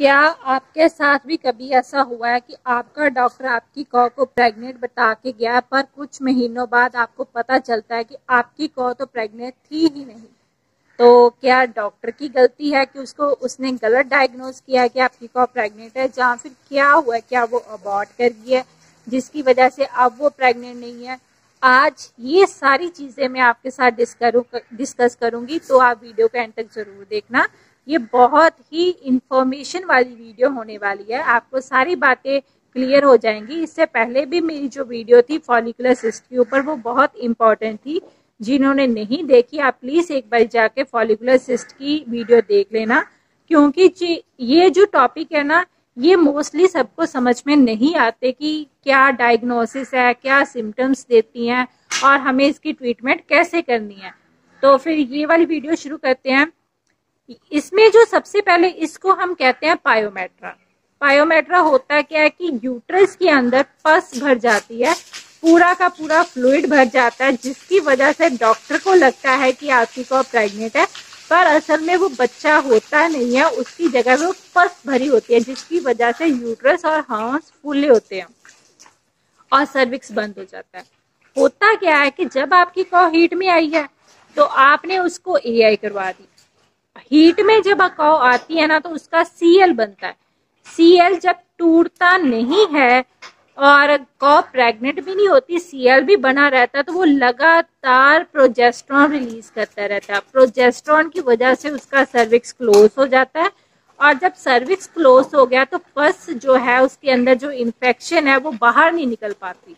क्या आपके साथ भी कभी ऐसा हुआ है कि आपका डॉक्टर आपकी कॉ को प्रेग्नेंट बता के गया, पर कुछ महीनों बाद आपको पता चलता है कि आपकी कॉ तो प्रेग्नेंट थी ही नहीं? तो क्या डॉक्टर की गलती है कि उसने गलत डायग्नोज किया है कि आपकी कॉ प्रेग्नेंट है, या फिर क्या हुआ है, क्या वो अबॉर्ट कर गई है जिसकी वजह से अब वो प्रेग्नेंट नहीं है? आज ये सारी चीज़ें मैं आपके साथ डिस्कस करूंगी, तो आप वीडियो को एंड तक जरूर देखना। ये बहुत ही इंफॉर्मेशन वाली वीडियो होने वाली है, आपको सारी बातें क्लियर हो जाएंगी। इससे पहले भी मेरी जो वीडियो थी फॉलिकुलर सिस्ट के ऊपर, वो बहुत इंपॉर्टेंट थी। जिन्होंने नहीं देखी आप प्लीज़ एक बार जाके फॉलिकुलर सिस्ट की वीडियो देख लेना, क्योंकि ये जो टॉपिक है ना, ये मोस्टली सबको समझ में नहीं आते कि क्या डायग्नोसिस है, क्या सिम्टम्स देती हैं और हमें इसकी ट्रीटमेंट कैसे करनी है। तो फिर ये वाली वीडियो शुरू करते हैं। इसमें जो सबसे पहले इसको हम कहते हैं पायोमेट्रा। पायोमेट्रा होता क्या है कि यूट्रस के अंदर पस भर जाती है, पूरा का पूरा फ्लूइड भर जाता है, जिसकी वजह से डॉक्टर को लगता है कि आपकी कॉ प्रेग्नेंट है, पर असल में वो बच्चा होता नहीं है, उसकी जगह वो पस भरी होती है, जिसकी वजह से यूट्रस और हार्मोन्स फूले होते हैं और सर्विक्स बंद हो जाता है। होता क्या है कि जब आपकी कॉ हीट में आई है तो आपने उसको एआई करवा दी। हीट में जब कॉ आती है ना, तो उसका सीएल बनता है। सीएल जब टूटता नहीं है और कॉ प्रेग्नेंट भी नहीं होती, सीएल भी बना रहता है, तो वो लगातार प्रोजेस्टेरॉन रिलीज करता रहता है। प्रोजेस्टेरॉन की वजह से उसका सर्विक्स क्लोज हो जाता है, और जब सर्विक्स क्लोज हो गया तो पस जो है उसके अंदर जो इन्फेक्शन है वो बाहर नहीं निकल पाती।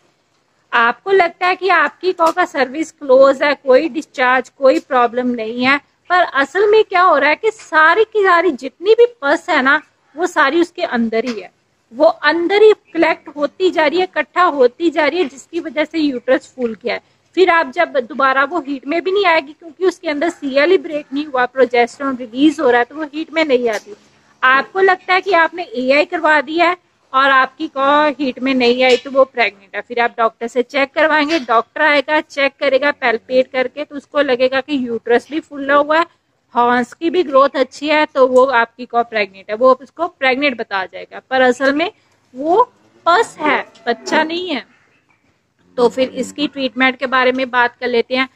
आपको लगता है कि आपकी कॉ का सर्विक्स क्लोज है, कोई डिस्चार्ज, कोई प्रॉब्लम नहीं है, पर असल में क्या हो रहा है कि सारी की सारी जितनी भी पस है ना, वो सारी उसके अंदर ही है, वो अंदर ही कलेक्ट होती जा रही है, इकट्ठा होती जा रही है, जिसकी वजह से यूट्रस फूल गया है। फिर आप जब दोबारा वो हीट में भी नहीं आएगी, क्योंकि उसके अंदर सीएल ही ब्रेक नहीं हुआ, प्रोजेस्टेरॉन रिलीज हो रहा है, तो वो हीट में नहीं आती। आपको लगता है कि आपने एआई करवा दिया है और आपकी कॉ हीट में नहीं आई, तो वो प्रेग्नेंट है। फिर आप डॉक्टर से चेक करवाएंगे, डॉक्टर आएगा, चेक करेगा पैल्पेट करके, तो उसको लगेगा कि यूट्रस भी फुला हुआ है, हॉर्न्स की भी ग्रोथ अच्छी है, तो वो आपकी कॉ प्रेग्नेंट है, वो उसको प्रेग्नेंट बता जाएगा, पर असल में वो पस है, बच्चा नहीं है। तो फिर इसकी ट्रीटमेंट के बारे में बात कर लेते हैं।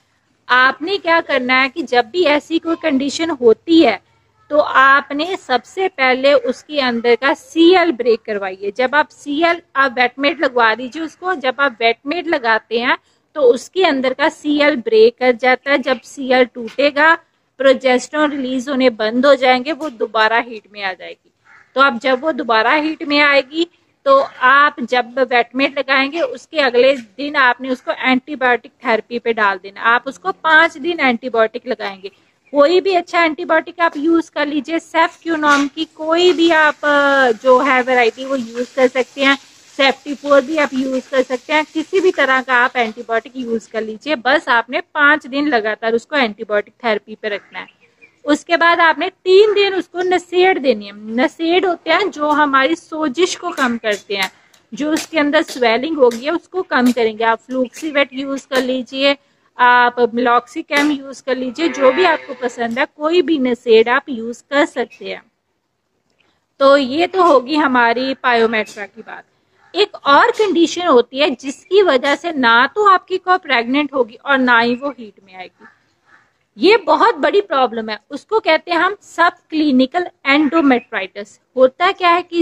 आपने क्या करना है कि जब भी ऐसी कोई कंडीशन होती है तो आपने सबसे पहले उसके अंदर का सीएल ब्रेक करवाइए। जब आप सीएल, आप वेटमेट लगवा दीजिए उसको। जब आप वेटमेट लगाते हैं तो उसके अंदर का सीएल ब्रेक कर जाता है। जब सीएल टूटेगा, प्रोजेस्टेरॉन रिलीज होने बंद हो जाएंगे, वो दोबारा हीट में आ जाएगी। तो अब जब वो दोबारा हीट में आएगी तो आप जब वेटमेट लगाएंगे उसके अगले दिन आपने उसको एंटीबायोटिक थेरेपी पे डाल देना। आप उसको 5 दिन एंटीबायोटिक लगाएंगे। कोई भी अच्छा एंटीबायोटिक आप यूज कर लीजिए, सेफ्क्यूनॉम की कोई भी आप जो है वैरायटी वो यूज कर सकते हैं, सेफ्टीपोर भी आप यूज कर सकते हैं, किसी भी तरह का आप एंटीबायोटिक यूज कर लीजिए। बस आपने 5 दिन लगातार उसको एंटीबायोटिक थेरेपी पे रखना है। उसके बाद आपने 3 दिन उसको नसेड देनी है। नसेड होते हैं जो हमारी सोजिश को कम करते हैं, जो उसके अंदर स्वेलिंग होगी है उसको कम करेंगे। आप फ्लूक्सीवेट यूज कर लीजिए, आप मिलॉक्सिकैम यूज कर लीजिए, जो भी आपको पसंद है, कोई भी नसेड आप यूज कर सकते हैं। तो ये तो होगी हमारी पायोमेट्रा की बात। एक और कंडीशन होती है जिसकी वजह से ना तो आपकी कॉ प्रेग्नेंट होगी और ना ही वो हीट में आएगी। ये बहुत बड़ी प्रॉब्लम है, उसको कहते हैं हम सब क्लिनिकल एंडोमेट्राइटिस। होता क्या है कि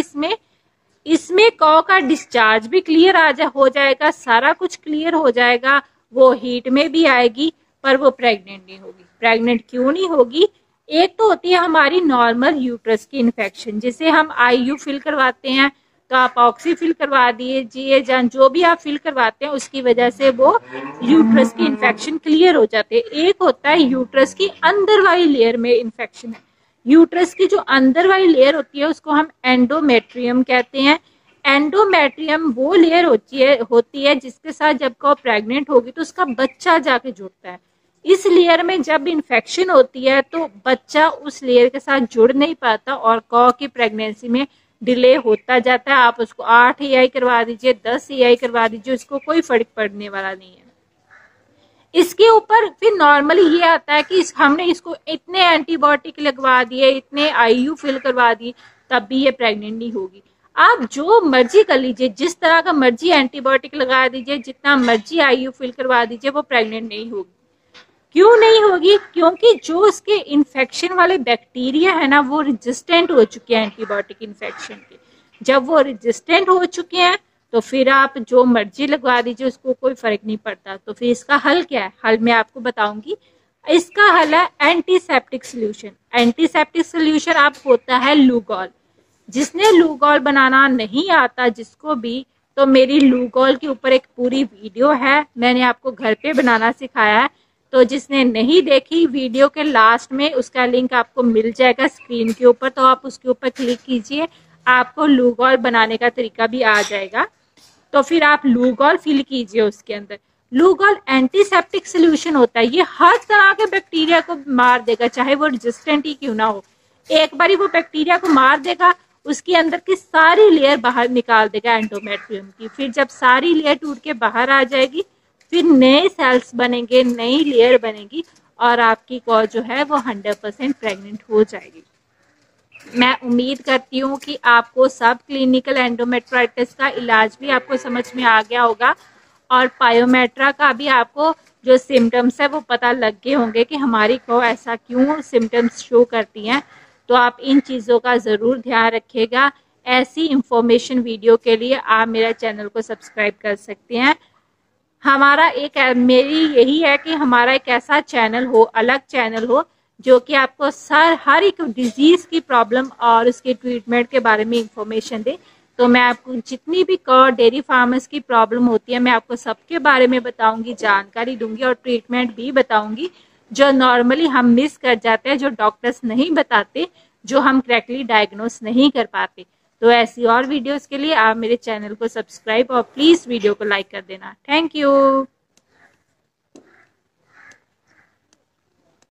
इसमें कॉ का डिस्चार्ज भी क्लियर हो जाएगा, सारा कुछ क्लियर हो जाएगा, वो हीट में भी आएगी, पर वो प्रेग्नेंट नहीं होगी। प्रेग्नेंट क्यों नहीं होगी? एक तो होती है हमारी नॉर्मल यूट्रस की इन्फेक्शन, जिसे हम आईयू फिल करवाते हैं, तो आप ऑक्सी फिल करवा दीजिए, या जो भी आप फिल करवाते हैं उसकी वजह से वो यूट्रस की इन्फेक्शन क्लियर हो जाते हैं। एक होता है यूट्रस की अंदर वाली लेयर में इन्फेक्शन है। यूट्रस की जो अंदर वाली लेयर होती है उसको हम एंडोमेट्रियम कहते हैं। एंडोमेट्रियम वो लेयर होती है जिसके साथ जब कॉ प्रेग्नेंट होगी तो उसका बच्चा जाके जुड़ता है। इस लेयर में जब इन्फेक्शन होती है तो बच्चा उस लेयर के साथ जुड़ नहीं पाता और कॉ की प्रेगनेंसी में डिले होता जाता है। आप उसको 8 EI करवा दीजिए, 10 EI करवा दीजिए, उसको कोई फर्क पड़ने वाला नहीं है। इसके ऊपर फिर नॉर्मली ये आता है कि हमने इसको इतने एंटीबायोटिक लगवा दिए, इतने आईयू फिल करवा दिए, तब भी ये प्रेग्नेंट नहीं होगी। आप जो मर्जी कर लीजिए, जिस तरह का मर्जी एंटीबायोटिक लगा दीजिए, जितना मर्जी आईयू फिल करवा दीजिए, वो प्रेग्नेंट नहीं होगी। क्यों नहीं होगी? क्योंकि जो उसके इन्फेक्शन वाले बैक्टीरिया है ना, वो रेजिस्टेंट हो चुके हैं एंटीबायोटिक इन्फेक्शन के। जब वो रेजिस्टेंट हो चुके हैं तो फिर आप जो मर्जी लगवा दीजिए, उसको कोई फर्क नहीं पड़ता। तो फिर इसका हल क्या है? हल मैं आपको बताऊंगी। इसका हल है एंटीसेप्टिक सोल्यूशन। एंटीसेप्टिक सोल्यूशन आप होता है लूगॉल। जिसने लूगॉल बनाना नहीं आता जिसको भी, तो मेरी लूगॉल के ऊपर एक पूरी वीडियो है, मैंने आपको घर पे बनाना सिखाया है। तो जिसने नहीं देखी, वीडियो के लास्ट में उसका लिंक आपको मिल जाएगा स्क्रीन के ऊपर, तो आप उसके ऊपर क्लिक कीजिए, आपको लूगॉल बनाने का तरीका भी आ जाएगा। तो फिर आप लूगॉल फिल कीजिए उसके अंदर। लूगॉल एंटीसेप्टिक सोल्यूशन होता है, ये हर तरह के बैक्टीरिया को मार देगा, चाहे वो रेजिस्टेंट ही क्यों ना हो। एक बारी वो बैक्टीरिया को मार देगा, उसके अंदर की सारी लेयर बाहर निकाल देगा एंडोमेट्रियम की। फिर जब सारी लेयर टूट के बाहर आ जाएगी, फिर नए सेल्स बनेंगे, नई लेयर बनेगी और आपकी कॉ जो है वो 100% प्रेग्नेंट हो जाएगी। मैं उम्मीद करती हूँ कि आपको सब क्लिनिकल एंडोमेट्राइटिस का इलाज भी आपको समझ में आ गया होगा और पायोमेट्रा का भी आपको जो सिम्टम्स है वो पता लग गए होंगे कि हमारी कॉ ऐसा क्यों सिम्टम्स शो करती हैं। तो आप इन चीज़ों का ज़रूर ध्यान रखिएगा। ऐसी इंफॉर्मेशन वीडियो के लिए आप मेरा चैनल को सब्सक्राइब कर सकते हैं। मेरी यही है कि हमारा एक ऐसा चैनल हो, अलग चैनल हो, जो कि आपको हर एक डिजीज़ की प्रॉब्लम और उसके ट्रीटमेंट के बारे में इंफॉर्मेशन दे। तो मैं आपको जितनी भी डेयरी फार्मर्स की प्रॉब्लम होती है, मैं आपको सबके बारे में बताऊंगी, जानकारी दूंगी और ट्रीटमेंट भी बताऊंगी, जो नॉर्मली हम मिस कर जाते हैं, जो डॉक्टर्स नहीं बताते, जो हम करेक्टली डायग्नोस नहीं कर पाते। तो ऐसी और वीडियोस के लिए आप मेरे चैनल को सब्सक्राइब और प्लीज़ वीडियो को लाइक कर देना। Thank you.